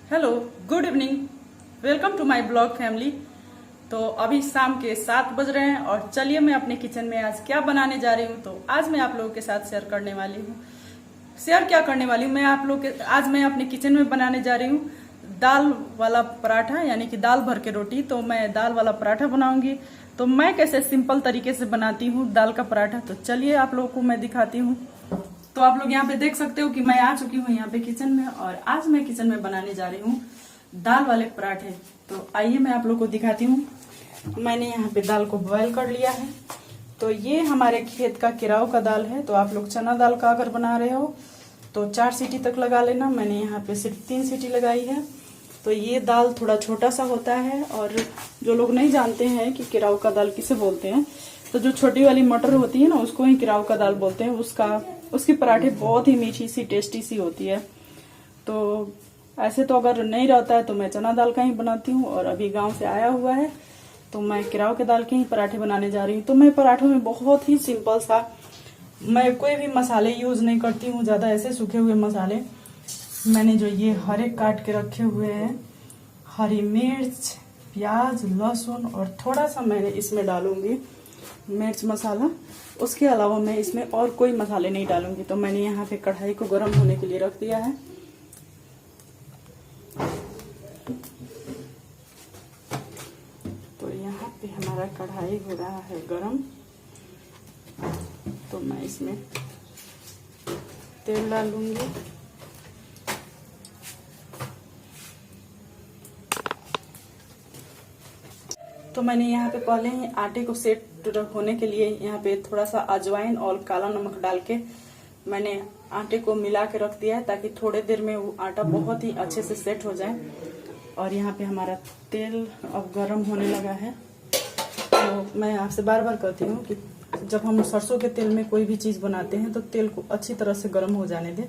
Hello, good evening. Welcome to my blog family. तो अभी शाम के 7 बज रहे हैं और चलिए मैं अपने किचन में आज क्या बनाने जा रही हूँ। तो आज मैं आप लोगों के साथ शेयर करने वाली हूँ। शेयर क्या करने वाली हूँ मैं आप लोग के, आज मैं अपने किचन में बनाने जा रही हूँ दाल वाला पराठा, यानी कि दाल भर के रोटी। तो मैं दाल वाला पराठा बनाऊंगी। तो मैं कैसे सिंपल तरीके से बनाती हूँ दाल का पराठा, तो चलिए आप लोगों को मैं दिखाती हूँ। तो आप लोग यहाँ पे देख सकते हो कि मैं आ चुकी हूँ यहाँ पे किचन में, और आज मैं किचन में बनाने जा रही हूँ दाल वाले पराठे। तो आइए मैं आप लोग को दिखाती हूँ। मैंने यहाँ पे दाल को बॉयल कर लिया है। तो ये हमारे खेत का केराव का दाल है। तो आप लोग चना दाल का अगर बना रहे हो तो 4 सीटी तक लगा लेना। मैंने यहाँ पे सिर्फ 3 सीटी लगाई है। तो ये दाल थोड़ा छोटा सा होता है, और जो लोग नहीं जानते हैं कि केराव का दाल किसे बोलते हैं, तो जो छोटी वाली मटर होती है ना, उसको ही केराव का दाल बोलते हैं। उसकी पराठे बहुत ही मीठी सी टेस्टी सी होती है। तो ऐसे तो अगर नहीं रहता है तो मैं चना दाल का ही बनाती हूँ, और अभी गांव से आया हुआ है तो मैं केराव के दाल के ही पराठे बनाने जा रही हूँ। तो मैं पराठों में बहुत ही सिंपल सा, मैं कोई भी मसाले यूज नहीं करती हूँ ज्यादा, ऐसे सूखे हुए मसाले। मैंने जो ये हरे काट के रखे हुए हैं, हरी मिर्च, प्याज, लहसुन, और थोड़ा सा मैंने इसमें डालूंगी मिर्च मसाला। उसके अलावा मैं इसमें और कोई मसाले नहीं डालूंगी। तो मैंने यहाँ पे कढ़ाई को गर्म होने के लिए रख दिया है। तो यहाँ पे हमारा कढ़ाई हो रहा है गर्म। तो मैं इसमें तेल डालूंगी। तो मैंने यहाँ पे पहले ही आटे को सेट होने के लिए यहाँ पे थोड़ा सा अजवाइन और काला नमक डाल के मैंने आटे को मिला के रख दिया है, ताकि थोड़े देर में वो आटा बहुत ही अच्छे से सेट हो जाए। और यहाँ पे हमारा तेल अब गर्म होने लगा है। तो मैं आपसे बार बार कहती हूँ कि जब हम सरसों के तेल में कोई भी चीज बनाते हैं तो तेल को अच्छी तरह से गर्म हो जाने दें,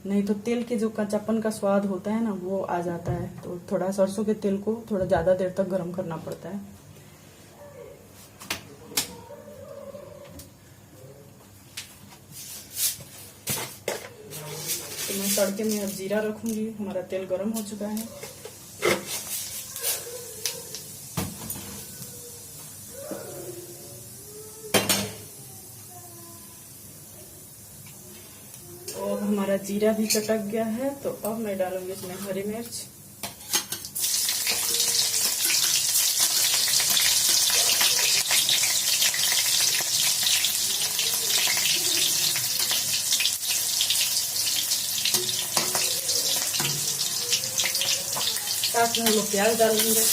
नहीं तो तेल के जो कच्चापन का स्वाद होता है ना, वो आ जाता है। तो थोड़ा सरसों के तेल को थोड़ा ज्यादा देर तक गर्म करना पड़ता है। तो मैं तड़के में अब जीरा रखूंगी। हमारा तेल गर्म हो चुका है। तो अब हमारा जीरा भी चटक गया है। तो अब मैं डालूंगी इसमें हरी मिर्च, साथ में हम लोग प्याज डालेंगे।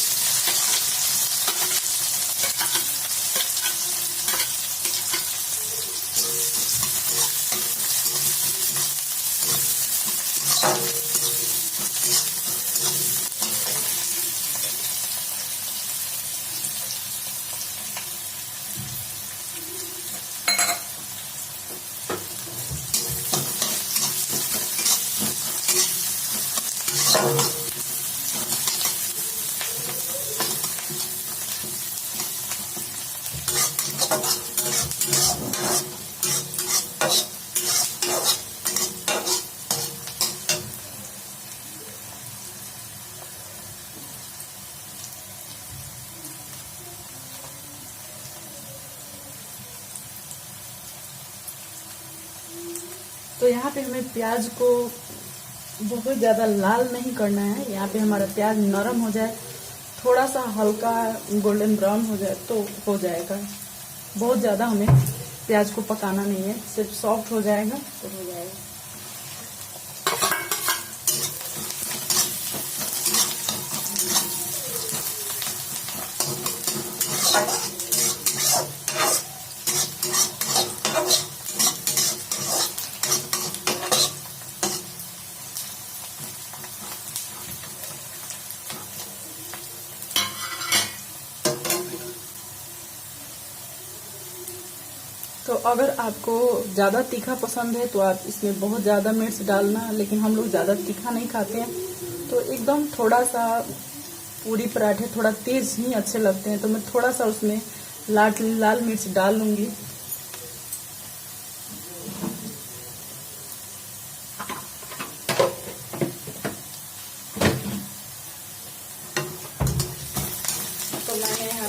तो यहाँ पे हमें प्याज को बहुत ज्यादा लाल नहीं करना है। यहाँ पे हमारा प्याज नरम हो जाए, थोड़ा सा हल्का गोल्डन ब्राउन हो जाए तो हो जाएगा। बहुत ज्यादा हमें प्याज को पकाना नहीं है, सिर्फ सॉफ्ट हो जाएगा तो हो जाएगा। तो अगर आपको ज़्यादा तीखा पसंद है तो आप इसमें बहुत ज़्यादा मिर्च डालना, लेकिन हम लोग ज़्यादा तीखा नहीं खाते हैं। तो एकदम थोड़ा सा, पूरी पराठे थोड़ा तेज ही अच्छे लगते हैं, तो मैं थोड़ा सा उसमें लाल मिर्च डाल लूंगी।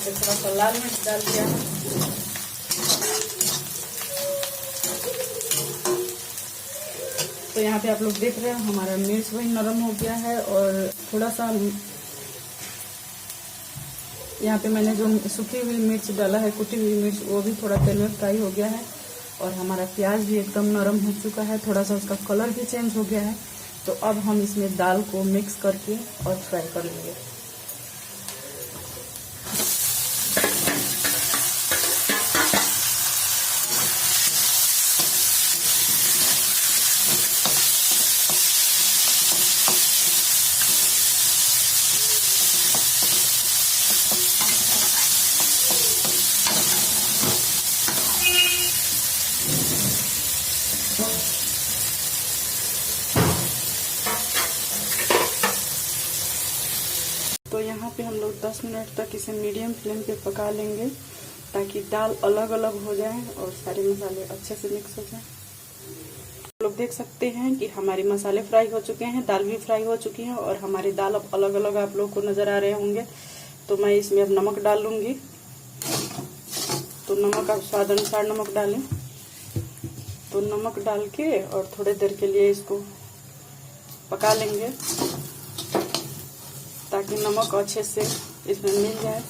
पे थोड़ा सा लाल मिर्च डाल दिया है। तो यहाँ पे आप लोग देख रहे हैं हमारा मिर्च वही नरम हो गया है। और थोड़ा सा यहाँ पे मैंने जो सूखी हुई मिर्च डाला है, कुटी हुई मिर्च, वो भी थोड़ा तेल में फ्राई हो गया है। और हमारा प्याज भी एकदम नरम हो चुका है, थोड़ा सा उसका कलर भी चेंज हो गया है। तो अब हम इसमें दाल को मिक्स करके और फ्राई कर लेंगे। तो यहाँ पे हम लोग 10 मिनट तक इसे मीडियम फ्लेम पे पका लेंगे ताकि दाल अलग अलग हो जाए और सारे मसाले अच्छे से मिक्स हो जाए। आप लोग देख सकते हैं कि हमारे मसाले फ्राई हो चुके हैं, दाल भी फ्राई हो चुकी है और हमारी दाल अब अलग अलग आप लोग को नजर आ रहे होंगे। तो मैं इसमें अब नमक डाल लूंगी। तो नमक आप स्वाद अनुसार नमक डालें। तो नमक डाल के और थोड़ी देर के लिए इसको पका लेंगे ताकि नमक अच्छे से इसमें मिल जाए।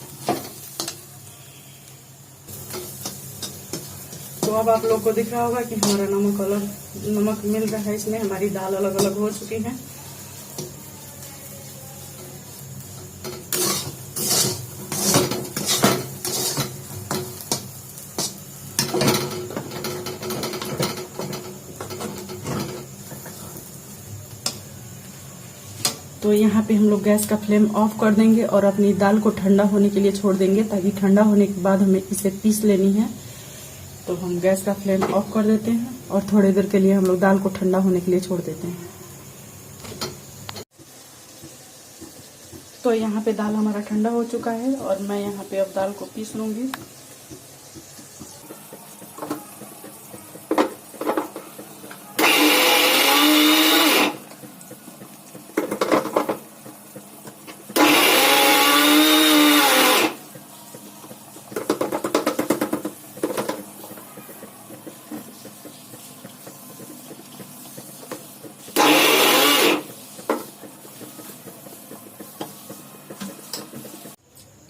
तो अब आप लोग को दिख रहा होगा कि हमारा नमक मिल रहा है इसमें, हमारी दाल अलग अलग हो चुकी है। तो यहाँ पे हम लोग गैस का फ्लेम ऑफ कर देंगे और अपनी दाल को ठंडा होने के लिए छोड़ देंगे ताकि ठंडा होने के बाद हमें इसे पीस लेनी है। तो हम गैस का फ्लेम ऑफ कर देते हैं और थोड़ी देर के लिए हम लोग दाल को ठंडा होने के लिए छोड़ देते हैं। तो यहाँ पे दाल हमारा ठंडा हो चुका है और मैं यहाँ पे अब दाल को पीस लूंगी।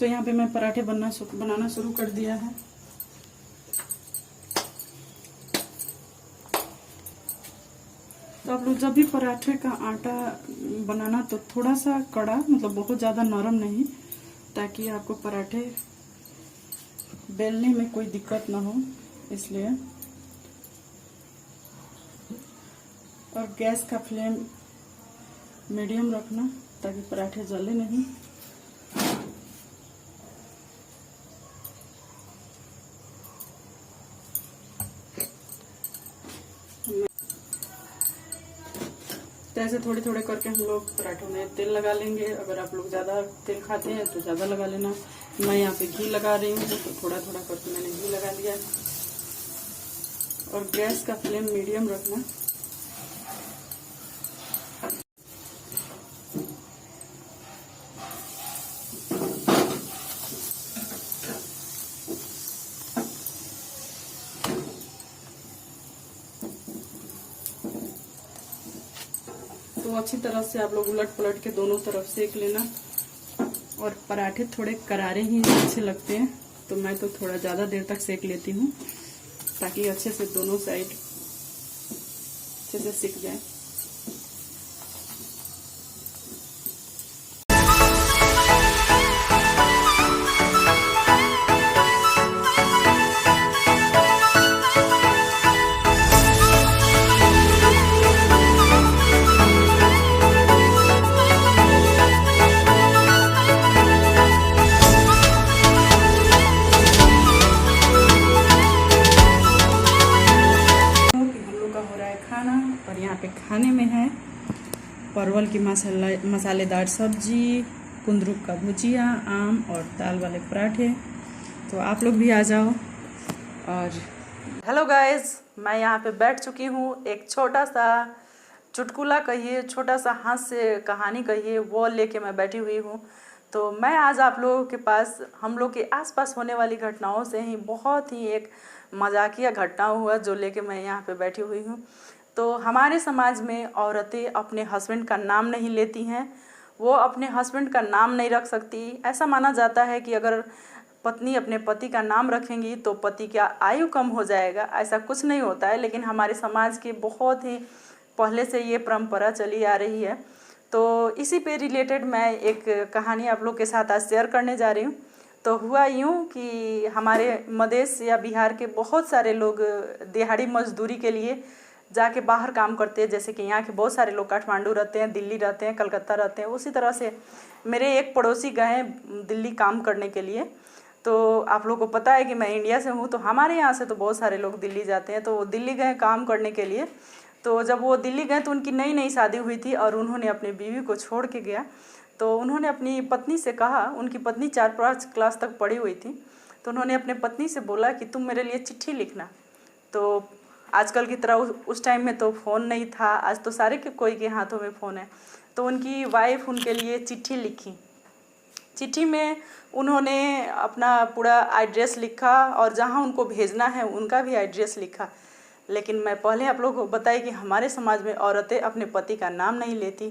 तो यहाँ पे मैं पराठे बनाना शुरू कर दिया है। तो आप लोग जब भी पराठे का आटा बनाना तो थोड़ा सा कड़ा, मतलब बहुत ज़्यादा नरम नहीं, ताकि आपको पराठे बेलने में कोई दिक्कत ना हो, इसलिए। और गैस का फ्लेम मीडियम रखना ताकि पराठे जले नहीं। तो ऐसे थोड़े थोड़े करके हम लोग पराठों में तेल लगा लेंगे। अगर आप लोग ज़्यादा तेल खाते हैं तो ज़्यादा लगा लेना। मैं यहाँ पे घी लगा रही हूँ, तो थोड़ा थोड़ा करके मैंने घी लगा लिया। और गैस का फ्लेम मीडियम रखना। तो अच्छी तरह से आप लोग उलट पलट के दोनों तरफ सेक लेना। और पराठे थोड़े करारे ही अच्छे लगते हैं, तो मैं तो थोड़ा ज़्यादा देर तक सेक लेती हूँ ताकि अच्छे से दोनों साइड अच्छे से सिक जाए। और यहाँ पे खाने में है परवल की मसालेदार सब्जी, कुंदरू का भुजिया, आम और दाल वाले पराठे। तो आप लोग भी आ जाओ। और हेलो गाइस, मैं यहाँ पे बैठ चुकी हूँ। एक छोटा सा चुटकुला कहिए, छोटा सा हास्य कहानी कहिए, वो लेके मैं बैठी हुई हूँ। तो मैं आज आप लोगों के पास हम लोग के आसपास होने वाली घटनाओं से ही बहुत ही एक मजाकिया घटना हुआ जो लेके मैं यहाँ पे बैठी हुई हूँ। तो हमारे समाज में औरतें अपने हस्बैंड का नाम नहीं लेती हैं, वो अपने हस्बैंड का नाम नहीं रख सकती। ऐसा माना जाता है कि अगर पत्नी अपने पति का नाम रखेंगी तो पति का आयु कम हो जाएगा। ऐसा कुछ नहीं होता है, लेकिन हमारे समाज के बहुत ही पहले से ये परंपरा चली आ रही है। तो इसी पे रिलेटेड मैं एक कहानी आप लोग के साथ आज शेयर करने जा रही हूँ। तो हुआ यूँ कि हमारे मधेश या बिहार के बहुत सारे लोग दिहाड़ी मजदूरी के लिए जाके बाहर काम करते हैं। जैसे कि यहाँ के बहुत सारे लोग काठमांडू रहते हैं, दिल्ली रहते हैं, कलकत्ता रहते हैं। उसी तरह से मेरे एक पड़ोसी गए दिल्ली काम करने के लिए। तो आप लोगों को पता है कि मैं इंडिया से हूँ, तो हमारे यहाँ से तो बहुत सारे लोग दिल्ली जाते हैं। तो वो दिल्ली गए काम करने के लिए। तो जब वो दिल्ली गए तो उनकी नई नई शादी हुई थी और उन्होंने अपनी बीवी को छोड़ के गया। तो उन्होंने अपनी पत्नी से कहा, उनकी पत्नी 4-5 क्लास तक पढ़ी हुई थी, तो उन्होंने अपने पत्नी से बोला कि तुम मेरे लिए चिट्ठी लिखना। तो आजकल की तरह उस टाइम में तो फ़ोन नहीं था, आज तो सारे के कोई के हाथों में फ़ोन है। तो उनकी वाइफ उनके लिए चिट्ठी लिखी। चिट्ठी में उन्होंने अपना पूरा एड्रेस लिखा और जहाँ उनको भेजना है उनका भी एड्रेस लिखा। लेकिन मैं पहले आप लोगों को बताई कि हमारे समाज में औरतें अपने पति का नाम नहीं लेती।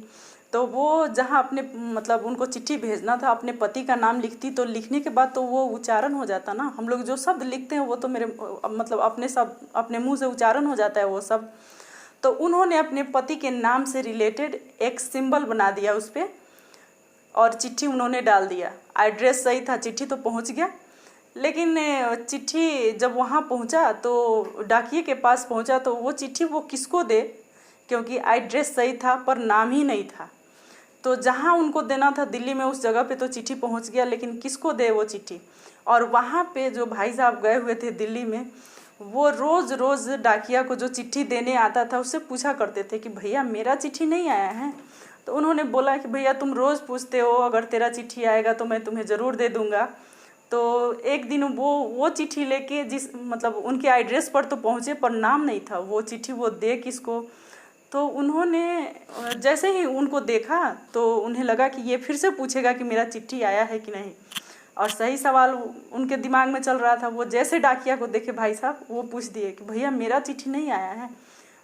तो वो जहाँ अपने मतलब उनको चिट्ठी भेजना था अपने पति का नाम लिखती, तो लिखने के बाद तो वो उच्चारण हो जाता ना। हम लोग जो शब्द लिखते हैं वो तो मेरे मतलब अपने मुंह से उच्चारण हो जाता है वो सब। तो उन्होंने अपने पति के नाम से रिलेटेड एक सिंबल बना दिया उस पर और चिट्ठी उन्होंने डाल दिया। एड्रेस सही था, चिट्ठी तो पहुंच गया। लेकिन चिट्ठी जब वहाँ पहुँचा तो डाकिए के पास पहुँचा तो वो चिट्ठी वो किसको दे, क्योंकि एड्रेस सही था पर नाम ही नहीं था। तो जहाँ उनको देना था दिल्ली में उस जगह पे तो चिट्ठी पहुँच गया, लेकिन किसको दे वो चिट्ठी। और वहाँ पे जो भाई साहब गए हुए थे दिल्ली में, वो रोज़ रोज़ डाकिया को जो चिट्ठी देने आता था उससे पूछा करते थे कि भैया मेरा चिट्ठी नहीं आया है। तो उन्होंने बोला कि भैया तुम रोज़ पूछते हो, अगर तेरा चिट्ठी आएगा तो मैं तुम्हें ज़रूर दे दूँगा। तो एक दिन वो चिट्ठी लेके मतलब उनके एड्रेस पर तो पहुँचे पर नाम नहीं था। वो चिट्ठी वो दे किसको, तो उन्होंने जैसे ही उनको देखा तो उन्हें लगा कि ये फिर से पूछेगा कि मेरा चिट्ठी आया है कि नहीं। और सही सवाल उनके दिमाग में चल रहा था। वो जैसे डाकिया को देखे भाई साहब, वो पूछ दिए कि भैया मेरा चिट्ठी नहीं आया है।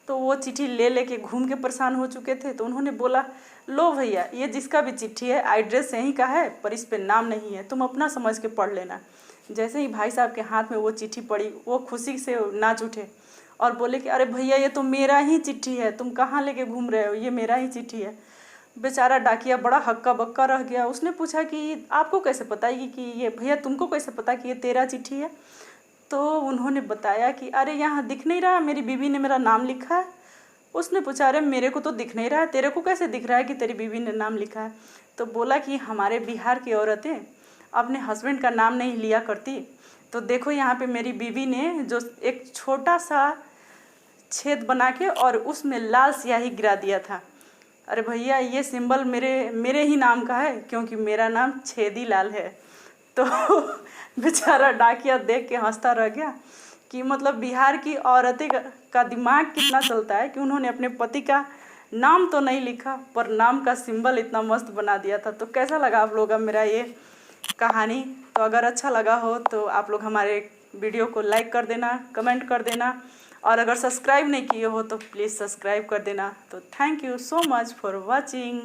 तो वो चिट्ठी लेके घूम के परेशान हो चुके थे। तो उन्होंने बोला, लो भैया ये जिसका भी चिट्ठी है एड्रेस यहीं का है पर इस पे नाम नहीं है, तुम अपना समझ के पढ़ लेना। जैसे ही भाई साहब के हाथ में वो चिट्ठी पड़ी, वो खुशी से नाच उठे और बोले कि अरे भैया ये तो मेरा ही चिट्ठी है, तुम कहाँ लेके घूम रहे हो, ये मेरा ही चिट्ठी है। बेचारा डाकिया बड़ा हक्का बक्का रह गया। उसने पूछा कि आपको कैसे पता है कि ये भैया तुमको कैसे पता कि ये तेरा चिट्ठी है। तो उन्होंने बताया कि अरे यहाँ दिख नहीं रहा, मेरी बीवी ने मेरा नाम लिखा है। उसने पूछा अरे मेरे को तो दिख नहीं रहा है, तेरे को कैसे दिख रहा है कि तेरी बीवी ने नाम लिखा है। तो बोला कि हमारे बिहार की औरतें अपने हस्बैंड का नाम नहीं लिया करती। तो देखो यहाँ पे मेरी बीवी ने जो एक छोटा सा छेद बना के और उसमें लाल स्याही गिरा दिया था। अरे भैया ये सिंबल मेरे ही नाम का है, क्योंकि मेरा नाम छेदी लाल है। तो बेचारा डाकिया देख के हंसता रह गया कि मतलब बिहार की औरतें का दिमाग कितना चलता है कि उन्होंने अपने पति का नाम तो नहीं लिखा पर नाम का सिंबल इतना मस्त बना दिया था। तो कैसा लगा आप लोगों का मेरा ये कहानी। तो अगर अच्छा लगा हो तो आप लोग हमारे वीडियो को लाइक कर देना, कमेंट कर देना, और अगर सब्सक्राइब नहीं किए हो तो प्लीज़ सब्सक्राइब कर देना। तो thank you so much for watching.